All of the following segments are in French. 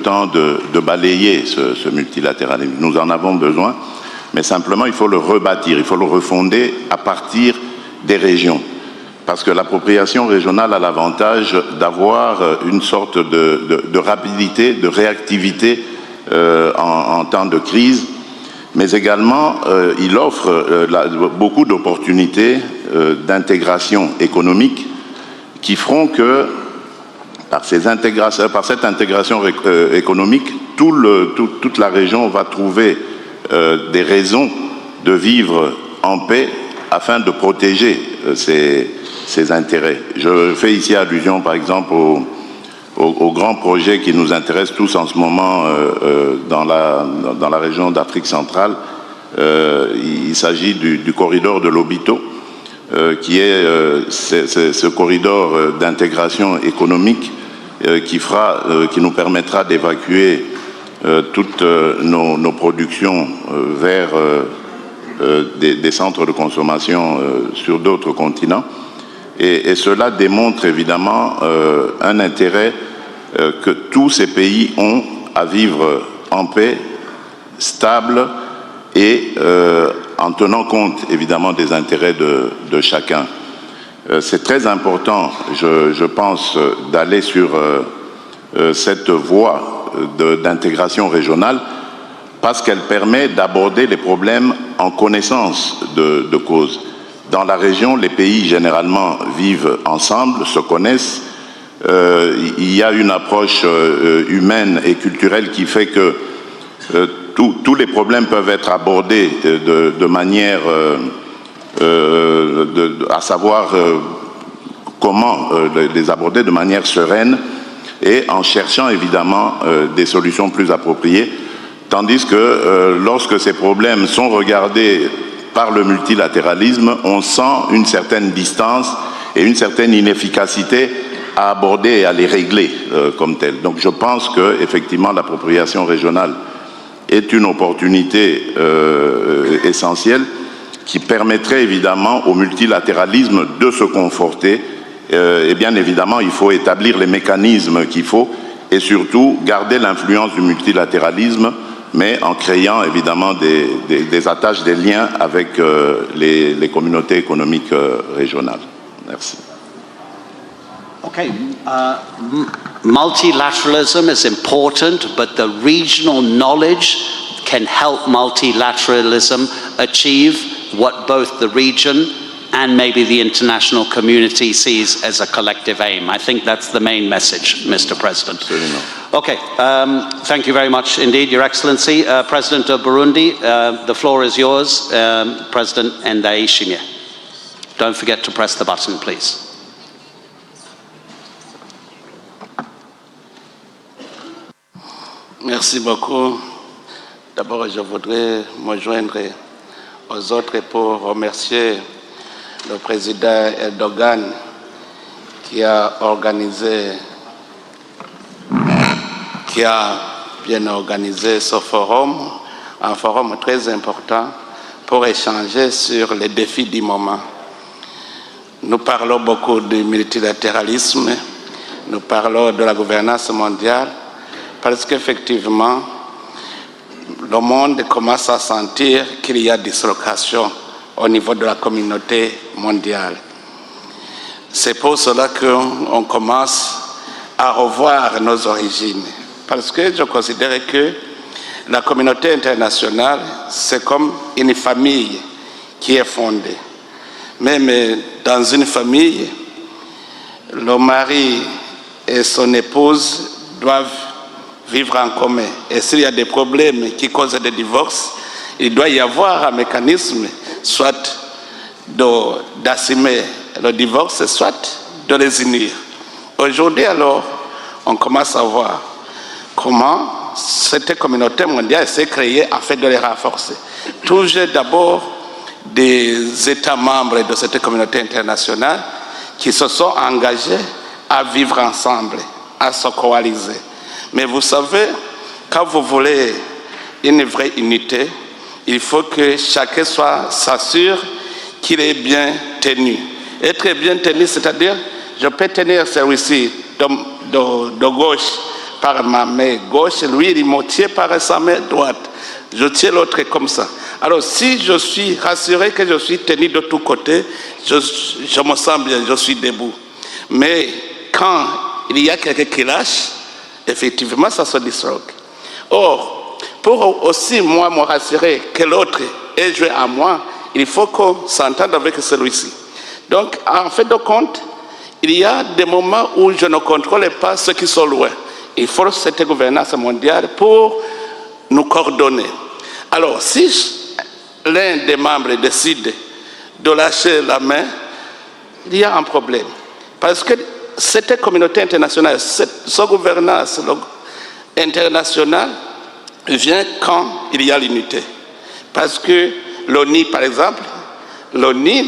temps de balayer ce multilatéralisme. Nous en avons besoin, mais simplement il faut le rebâtir, il faut le refonder à partir des régions. Parce que l'appropriation régionale a l'avantage d'avoir une sorte de rapidité, de réactivité en temps de crise, mais également il offre beaucoup d'opportunités d'intégration économique qui feront que par cette intégration économique, toute la région va trouver des raisons de vivre en paix afin de protéger ses intérêts. Je fais ici allusion par exemple aux grands projets qui nous intéressent tous en ce moment dans la région d'Afrique centrale. Il s'agit du corridor de Lobito, qui est ce corridor d'intégration économique qui nous permettra d'évacuer toutes nos productions vers des centres de consommation sur d'autres continents. Et cela démontre évidemment un intérêt que tous ces pays ont à vivre en paix, stable et en tenant compte évidemment des intérêts de chacun. C'est très important, je pense, d'aller sur cette voie d'intégration régionale parce qu'elle permet d'aborder les problèmes en connaissance de cause. Dans la région, les pays généralement vivent ensemble, se connaissent. Il y a une approche humaine et culturelle qui fait que tous les problèmes peuvent être abordés de manière à savoir comment les aborder de manière sereine et en cherchant évidemment des solutions plus appropriées. Tandis que lorsque ces problèmes sont regardés par le multilatéralisme, on sent une certaine distance et une certaine inefficacité à aborder et à les régler comme telles. Donc je pense qu'effectivement l'appropriation régionale est une opportunité essentielle qui permettrait évidemment au multilatéralisme de se conforter. Et bien évidemment, il faut établir les mécanismes qu'il faut et surtout garder l'influence du multilatéralisme, mais en créant évidemment des attaches, des liens avec les communautés économiques régionales. Merci. Okay, multilateralism is important, but the regional knowledge can help multilateralism achieve what both the region and maybe the international community sees as a collective aim. I think that's the main message, Mr. President. Absolument. Okay, thank you very much indeed, Your Excellency. President of Burundi, the floor is yours. President Ndayishimiye. Don't forget to press the button, please. Merci beaucoup. D'abord, je voudrais me joindre aux autres pour remercier le président Erdogan qui a bien organisé ce forum, un forum très important pour échanger sur les défis du moment. Nous parlons beaucoup du multilatéralisme, nous parlons de la gouvernance mondiale, parce qu'effectivement, le monde commence à sentir qu'il y a dislocation au niveau de la communauté mondiale. C'est pour cela qu'on commence à revoir nos origines. Parce que je considère que la communauté internationale, c'est comme une famille qui est fondée. Même dans une famille, le mari et son épouse doivent vivre en commun. Et s'il y a des problèmes qui causent des divorces, il doit y avoir un mécanisme, soit d'assumer le divorce, soit de les unir. Aujourd'hui, alors, on commence à voir comment cette communauté mondiale s'est créée afin de les renforcer. Toujours d'abord des États membres de cette communauté internationale qui se sont engagés à vivre ensemble, à se coaliser. Mais vous savez, quand vous voulez une vraie unité, il faut que chacun s'assure qu'il est bien tenu. Être bien tenu, c'est-à-dire, je peux tenir celui-ci de gauche par ma main gauche, lui il me tient par sa main droite. Je tiens l'autre comme ça. Alors si je suis rassuré que je suis tenu de tous côtés, je me sens bien, je suis debout. Mais quand il y a quelqu'un qui lâche, effectivement ça se disloque. Or, pour aussi moi me rassurer que l'autre est joué à moi, il faut qu'on s'entende avec celui-ci. Donc en fait de compte, il y a des moments où je ne contrôle pas ceux qui sont loin. Il faut cette gouvernance mondiale pour nous coordonner. Alors, si l'un des membres décide de lâcher la main, il y a un problème. Parce que cette communauté internationale, cette gouvernance internationale vient quand il y a l'unité. Parce que l'ONU, par exemple, l'ONU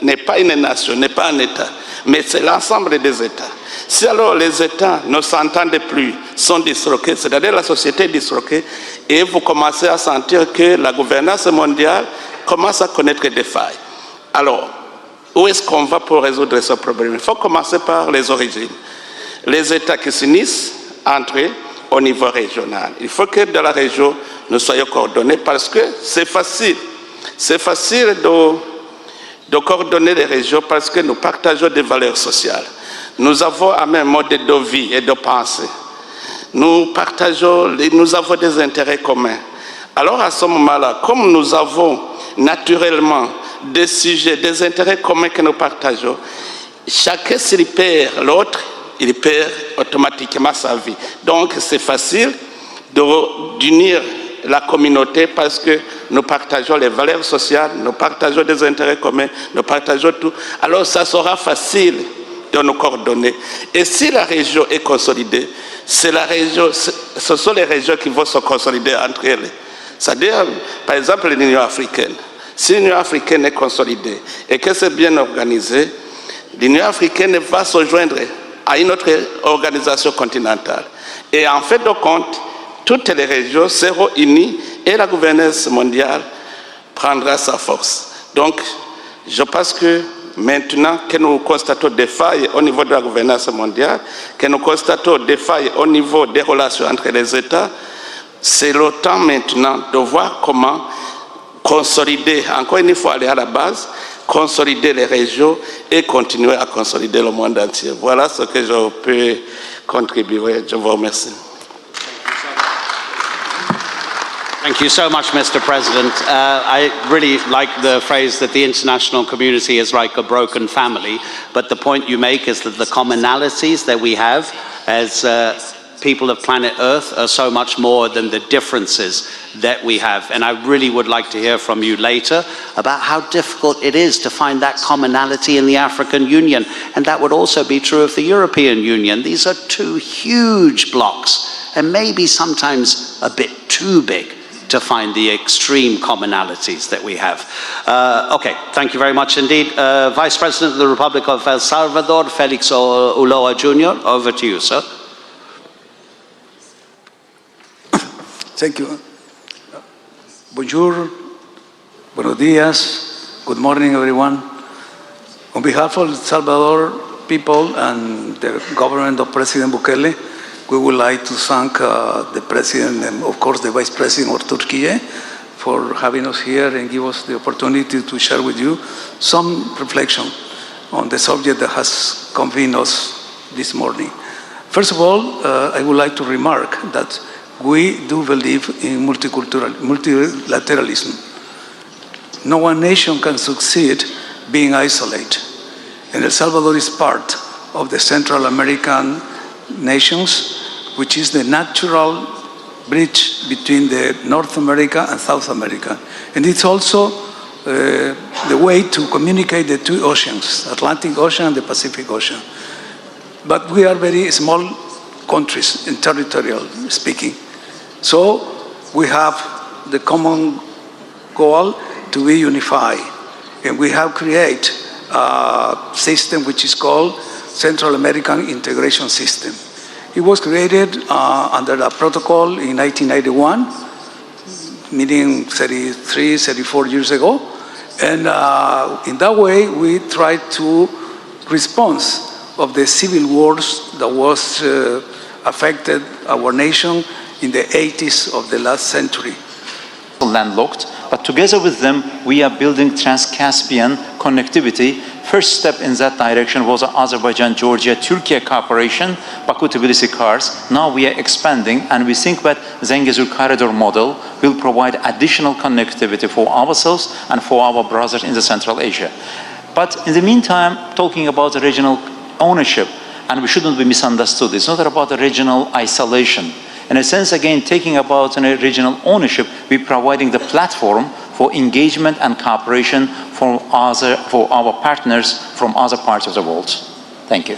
n'est pas une nation, n'est pas un État, mais c'est l'ensemble des États. Si alors les États ne s'entendent plus, sont disloqués, c'est-à-dire la société est disloquée, et vous commencez à sentir que la gouvernance mondiale commence à connaître des failles. Alors, où est-ce qu'on va pour résoudre ce problème? Il faut commencer par les origines. Les États qui s'unissent entre eux au niveau régional. Il faut que dans la région, nous soyons coordonnés parce que c'est facile. C'est facile de coordonner les régions parce que nous partageons des valeurs sociales. Nous avons un même mode de vie et de pensée. Nous avons des intérêts communs. Alors à ce moment-là, comme nous avons naturellement des sujets, des intérêts communs que nous partageons, chacun s'il perd l'autre, il perd automatiquement sa vie. Donc c'est facile d'unir la communauté parce que nous partageons les valeurs sociales, nous partageons des intérêts communs, nous partageons tout. Alors ça sera facile de nous coordonner. Et si la région est consolidée, ce sont les régions qui vont se consolider entre elles. C'est-à-dire, par exemple, l'Union africaine. Si l'Union africaine est consolidée et que c'est bien organisé, l'Union africaine va se joindre à une autre organisation continentale. Et en fait de compte, toutes les régions seront unies et la gouvernance mondiale prendra sa force. Donc, je pense que maintenant que nous constatons des failles au niveau de la gouvernance mondiale, que nous constatons des failles au niveau des relations entre les États, c'est le temps maintenant de voir comment consolider, encore une fois aller à la base, consolider les régions et continuer à consolider le monde entier. Voilà ce que je peux contribuer. Je vous remercie. Thank you so much, Mr. President. I really like the phrase that the international community is like a broken family, but the point you make is that the commonalities that we have as people of planet Earth are so much more than the differences that we have. And I really would like to hear from you later about how difficult it is to find that commonality in the African Union. And that would also be true of the European Union. These are two huge blocks, and maybe sometimes a bit too big to find the extreme commonalities that we have. Okay, thank you very much indeed. Vice President of the Republic of El Salvador, Felix Ulloa Jr., over to you, sir. Thank you. Bonjour, buenos días, good morning everyone. On behalf of El Salvador people and the government of President Bukele, we would like to thank the President and of course the Vice President of Turkey for having us here and give us the opportunity to share with you some reflection on the subject that has convened us this morning. First of all, I would like to remark that we do believe in multilateralism. No one nation can succeed being isolated. And El Salvador is part of the Central American nations, which is the natural bridge between the North America and South America. And it's also the way to communicate the two oceans, Atlantic Ocean and the Pacific Ocean. But we are very small countries in territorial speaking. So we have the common goal to be unified. And we have created a system which is called Central American Integration System. It was created under a protocol in 1991, meaning 33, 34 years ago. And in that way, we tried to respond of the civil wars that was affected our nation in the 80s of the last century. Landlocked, but together with them, we are building Trans-Caspian connectivity. First step in that direction was Azerbaijan, Georgia, Turkey cooperation, Baku-Tbilisi cars. Now we are expanding, and we think that Zengezur corridor model will provide additional connectivity for ourselves and for our brothers in the Central Asia. But in the meantime, talking about the regional ownership, and we shouldn't be misunderstood, it's not about the regional isolation. In a sense, again, taking about regional ownership, we're providing the platform for engagement and cooperation for our partners from other parts of the world. Thank you.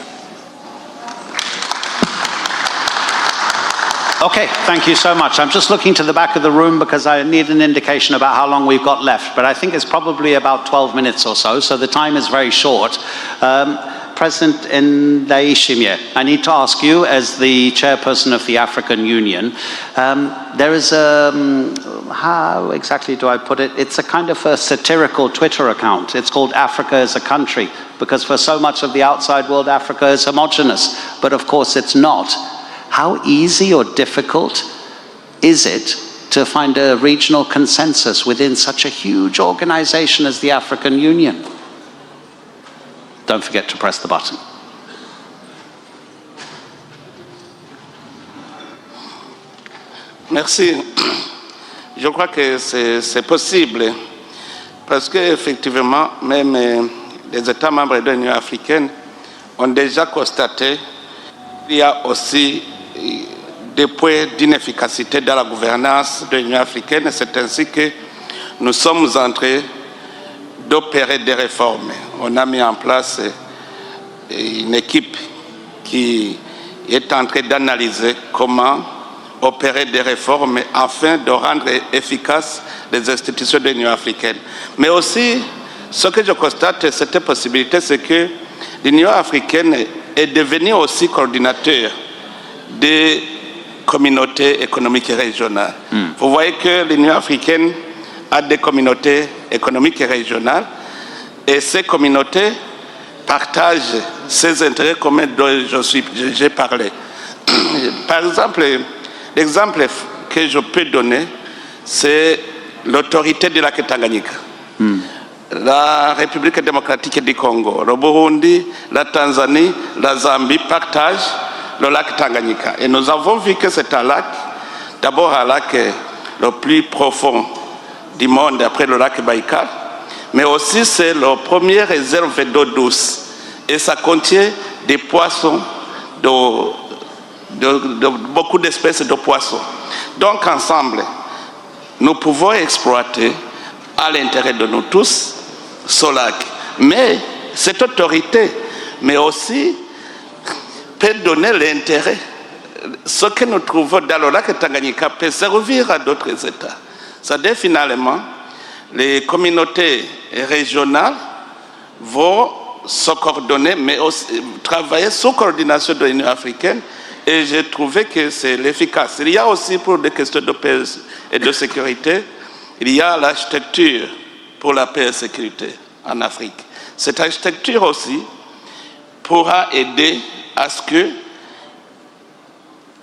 Okay, thank you so much. I'm just looking to the back of the room because I need an indication about how long we've got left, but I think it's probably about 12 minutes or so, so the time is very short. President Ndayishimiye, I need to ask you, as the chairperson of the African Union, there is a, how exactly do I put it? It's a kind of a satirical Twitter account. It's called Africa as a Country, because for so much of the outside world, Africa is homogenous, but of course it's not. How easy or difficult is it to find a regional consensus within such a huge organization as the African Union? Don't forget to press the button. Merci. Je crois que c'est possible parce qu'effectivement, même les États membres de l'Union africaine ont déjà constaté qu'il y a aussi des points d'inefficacité dans la gouvernance de l'Union africaine. C'est ainsi que nous sommes en train d'opérer des réformes. On a mis en place une équipe qui est en train d'analyser comment opérer des réformes afin de rendre efficaces les institutions de l'Union africaine. Mais aussi, ce que je constate, cette possibilité, c'est que l'Union africaine est devenue aussi coordinateur des communautés économiques et régionales. Vous voyez que l'Union africaine a des communautés économiques et régionales, et ces communautés partagent ces intérêts communs dont j'ai parlé. Par exemple, l'exemple que je peux donner, c'est l'autorité du lac Tanganyika. La République démocratique du Congo, le Burundi, la Tanzanie, la Zambie partagent le lac Tanganyika. Et nous avons vu que c'est un lac, d'abord un lac le plus profond du monde après le lac Baïkal, mais aussi c'est la première réserve d'eau douce. Et ça contient des poissons, beaucoup d'espèces de poissons. Donc ensemble, nous pouvons exploiter à l'intérêt de nous tous ce lac. Mais cette autorité, mais aussi peut donner l'intérêt. Ce que nous trouvons dans le lac Tanganyika peut servir à d'autres États. C'est-à-dire finalement, les communautés régionales vont se coordonner, mais aussi travailler sous coordination de l'Union africaine, et j'ai trouvé que c'est l'efficace. Il y a aussi pour des questions de paix et de sécurité, il y a l'architecture pour la paix et la sécurité en Afrique. Cette architecture aussi pourra aider à ce que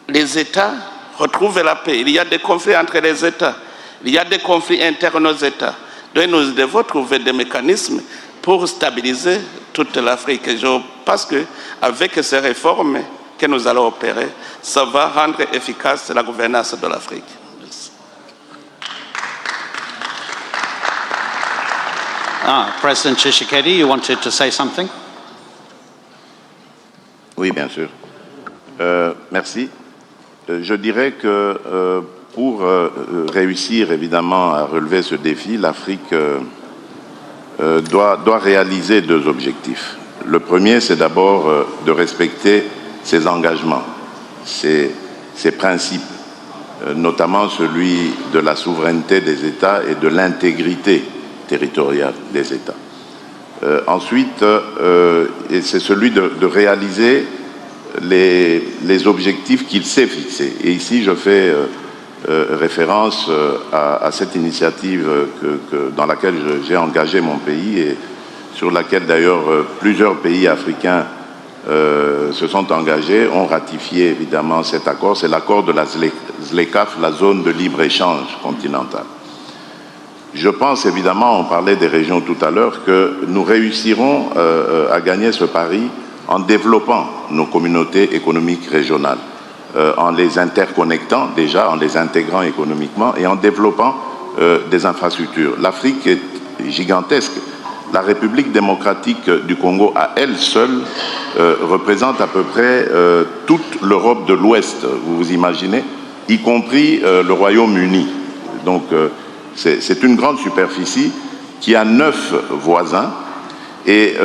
les États retrouvent la paix. Il y a des conflits entre les États, il y a des conflits internes aux États. Donc nous devons trouver des mécanismes pour stabiliser toute l'Afrique. Et je pense qu'avec ces réformes que nous allons opérer, ça va rendre efficace la gouvernance de l'Afrique. President Tchisekedi, you wanted to say something? Oui, bien sûr. Merci. Je dirais que pour réussir évidemment à relever ce défi, l'Afrique doit réaliser deux objectifs. Le premier, c'est d'abord de respecter ses engagements, ses principes, notamment celui de la souveraineté des États et de l'intégrité territoriale des États. Ensuite, c'est celui de réaliser les objectifs qu'il s'est fixés. Et ici, je fais référence à cette initiative dans laquelle j'ai engagé mon pays et sur laquelle d'ailleurs plusieurs pays africains se sont engagés, ont ratifié évidemment cet accord. C'est l'accord de la ZLECAf, la zone de libre-échange continentale. Je pense évidemment, on parlait des régions tout à l'heure, que nous réussirons à gagner ce pari en développant nos communautés économiques régionales, en les interconnectant déjà, en les intégrant économiquement et en développant des infrastructures. L'Afrique est gigantesque. La République démocratique du Congo, à elle seule, représente à peu près toute l'Europe de l'Ouest, vous vous imaginez, y compris le Royaume-Uni. Donc, c'est une grande superficie qui a 9 voisins et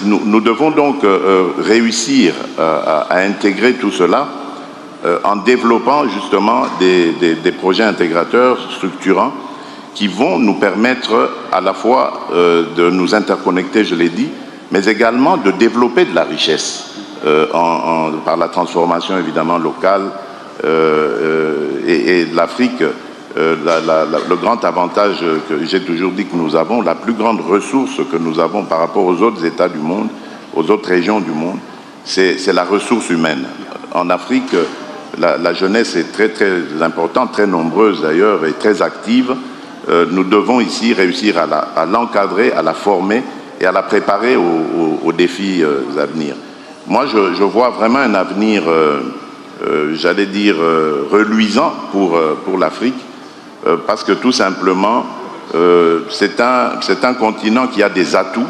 nous devons donc réussir à intégrer tout cela en développant justement des projets intégrateurs structurants qui vont nous permettre à la fois de nous interconnecter, je l'ai dit, mais également de développer de la richesse par la transformation évidemment locale et l'Afrique. Le grand avantage que j'ai toujours dit que nous avons, la plus grande ressource que nous avons par rapport aux autres États du monde, aux autres régions du monde, c'est la ressource humaine. En Afrique, la jeunesse est très très importante, très nombreuse d'ailleurs et très active. Nous devons ici réussir à l'encadrer, à la former et à la préparer aux défis à venir. Moi, je vois vraiment un avenir, j'allais dire, reluisant pour l'Afrique, parce que tout simplement, c'est un continent qui a des atouts,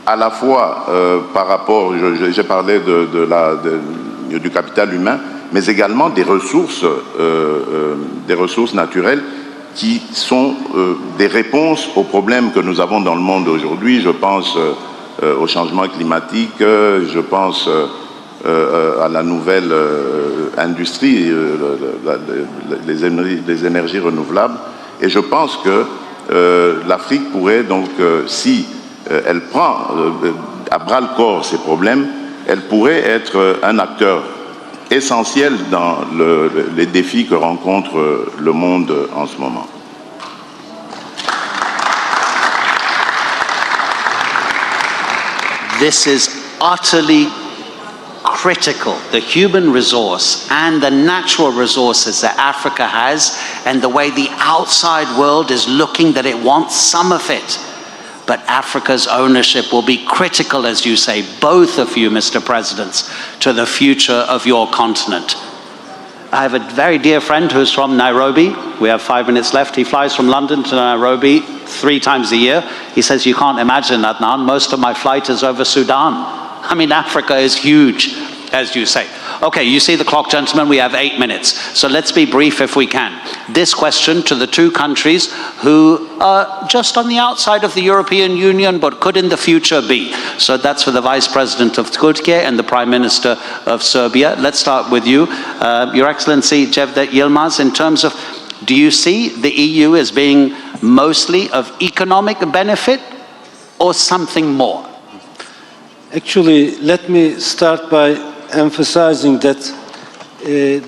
à la fois par rapport, j'ai parlé du capital humain, mais également des ressources naturelles qui sont des réponses aux problèmes que nous avons dans le monde aujourd'hui. Je pense au changement climatique, je pense à la nouvelle industrie, les énergies renouvelables. Et je pense que l'Afrique pourrait donc, si elle prend à bras-le-corps ces problèmes, elle pourrait être un acteur essentiel dans les défis que rencontre le monde en ce moment. This is utterly critical, the human resource and the natural resources that Africa has, and the way the outside world is looking that it wants some of it. But Africa's ownership will be critical, as you say, both of you, Mr. Presidents, to the future of your continent. I have a very dear friend who's from Nairobi. We have 5 minutes left. He flies from London to Nairobi 3 times a year. He says, you can't imagine, Adnan, most of my flight is over Sudan. I mean, Africa is huge, as you say. Okay, you see the clock, gentlemen, we have 8 minutes. So let's be brief if we can. This question to the 2 countries who are just on the outside of the European Union, but could in the future be. So that's for the Vice President of Turkey and the Prime Minister of Serbia. Let's start with you. Your Excellency, Cevdet Yilmaz, in terms of, do you see the EU as being mostly of economic benefit or something more? Actually, let me start by emphasizing that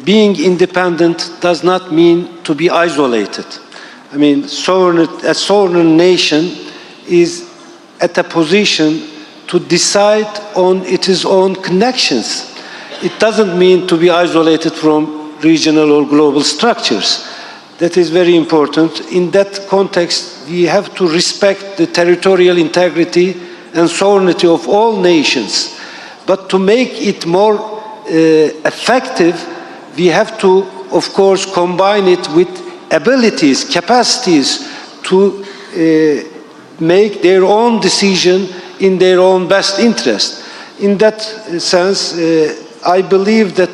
being independent does not mean to be isolated. I mean, a sovereign nation is at a position to decide on its own connections. It doesn't mean to be isolated from regional or global structures. That is very important. In that context, we have to respect the territorial integrity and sovereignty of all nations. But to make it more effective, we have to, of course, combine it with abilities, capacities to make their own decision in their own best interest. In that sense, I believe that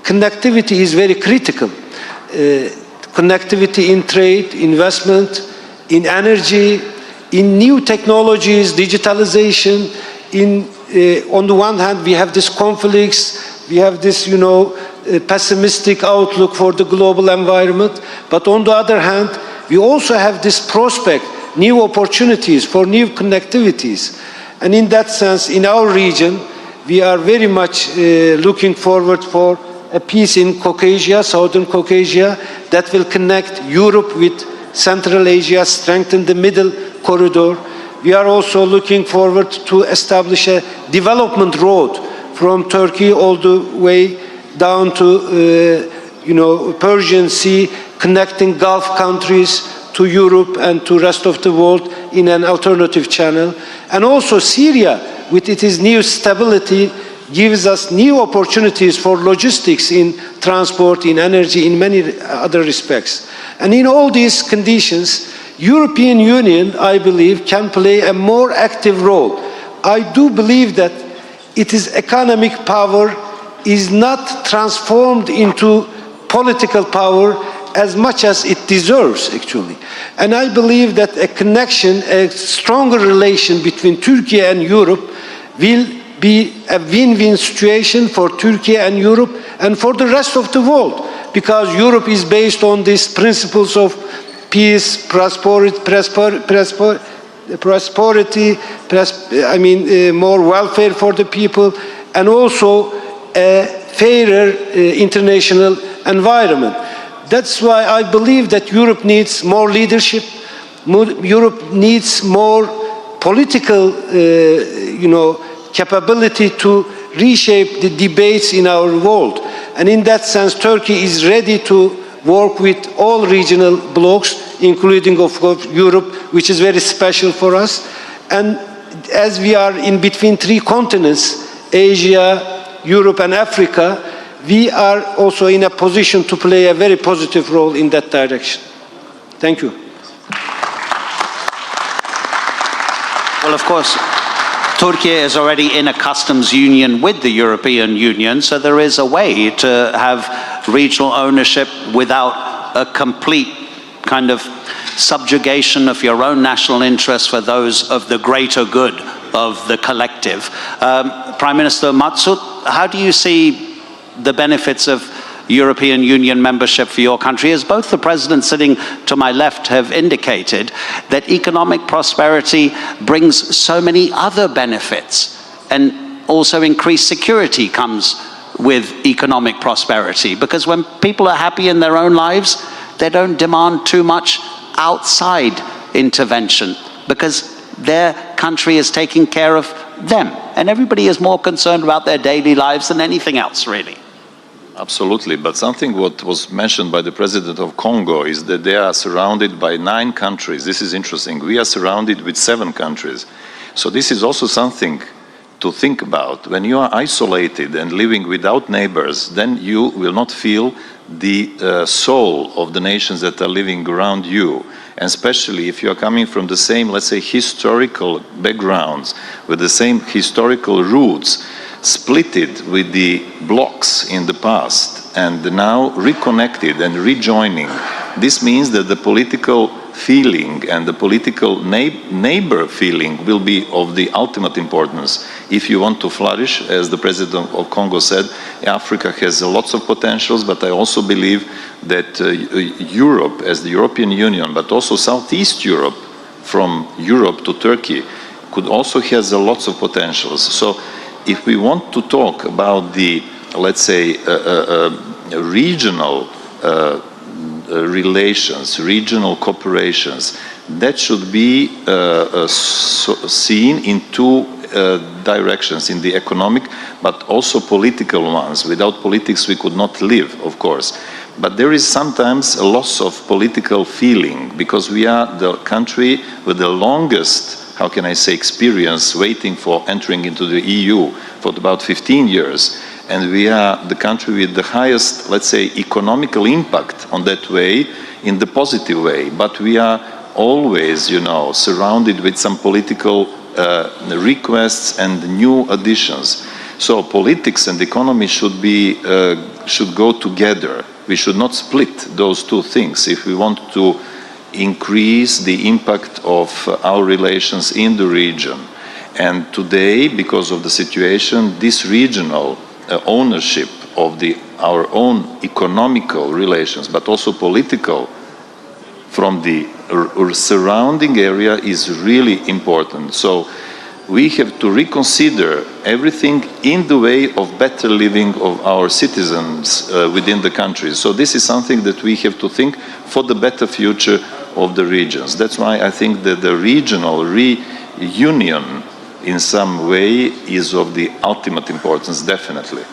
connectivity is very critical. Connectivity in trade, investment, in energy, in new technologies, digitalization, on the one hand, we have these conflicts, we have this, pessimistic outlook for the global environment, but on the other hand, we also have this prospect, new opportunities for new connectivities. And in that sense, in our region, we are very much looking forward for a peace in Caucasia, Southern Caucasia, that will connect Europe with Central Asia, strengthen the middle corridor. We are also looking forward to establish a development road from Turkey all the way down to Persian Sea, connecting Gulf countries to Europe and to rest of the world in an alternative channel. And also Syria, with its new stability, gives us new opportunities for logistics in transport, in energy, in many other respects. And in all these conditions, European Union, I believe, can play a more active role. I do believe that its economic power is not transformed into political power as much as it deserves, actually. And I believe that a connection, a stronger relation between Turkey and Europe will be a win-win situation for Turkey and Europe and for the rest of the world, because Europe is based on these principles of peace, prosperity, more welfare for the people, and also a fairer international environment. That's why I believe that Europe needs more leadership. Europe needs more political, capability to reshape the debates in our world. And in that sense, Turkey is ready to work with all regional blocs, including, of course, Europe, which is very special for us. And as we are in between three continents, Asia, Europe, and Africa, we are also in a position to play a very positive role in that direction. Thank you. Well, of course, Turkey is already in a customs union with the European Union, so there is a way to have regional ownership without a complete kind of subjugation of your own national interests for those of the greater good of the collective. Prime Minister Matsut, how do you see the benefits of European Union membership for your country? As both the presidents sitting to my left have indicated, that economic prosperity brings so many other benefits, and also increased security comes with economic prosperity, because when people are happy in their own lives, they don't demand too much outside intervention, because their country is taking care of them, and everybody is more concerned about their daily lives than anything else, really. Absolutely, but something what was mentioned by the president of Congo is that they are surrounded by 9 countries. This is interesting. We are surrounded with 7 countries. So this is also something to think about. When you are isolated and living without neighbors, then you will not feel the soul of the nations that are living around you. And especially if you are coming from the same, let's say, historical backgrounds, with the same historical roots, splitted with the blocks in the past and now reconnected and rejoining. This means that the political feeling and the political neighbor feeling will be of the ultimate importance. If you want to flourish, as the president of Congo said, Africa has lots of potentials, but I also believe that Europe, as the European Union, but also Southeast Europe, from Europe to Turkey, could also has lots of potentials. So if we want to talk about the, let's say, regional relations, regional cooperations, that should be seen in 2 directions, in the economic, but also political ones. Without politics, we could not live, of course. But there is sometimes a loss of political feeling, because we are the country with the longest, how can I say, experience waiting for entering into the EU for about 15 years. And we are the country with the highest, let's say, economical impact on that way, in the positive way. But we are always, surrounded with some political requests and new additions. So politics and economy should go together. We should not split those 2 things if we want to increase the impact of our relations in the region. And today, because of the situation, this regional ownership of our own economical relations, but also political, from the surrounding area is really important. So we have to reconsider everything in the way of better living of our citizens within the country. So this is something that we have to think for the better future of the regions. That's why I think that the regional reunion in some way is of the ultimate importance, definitely.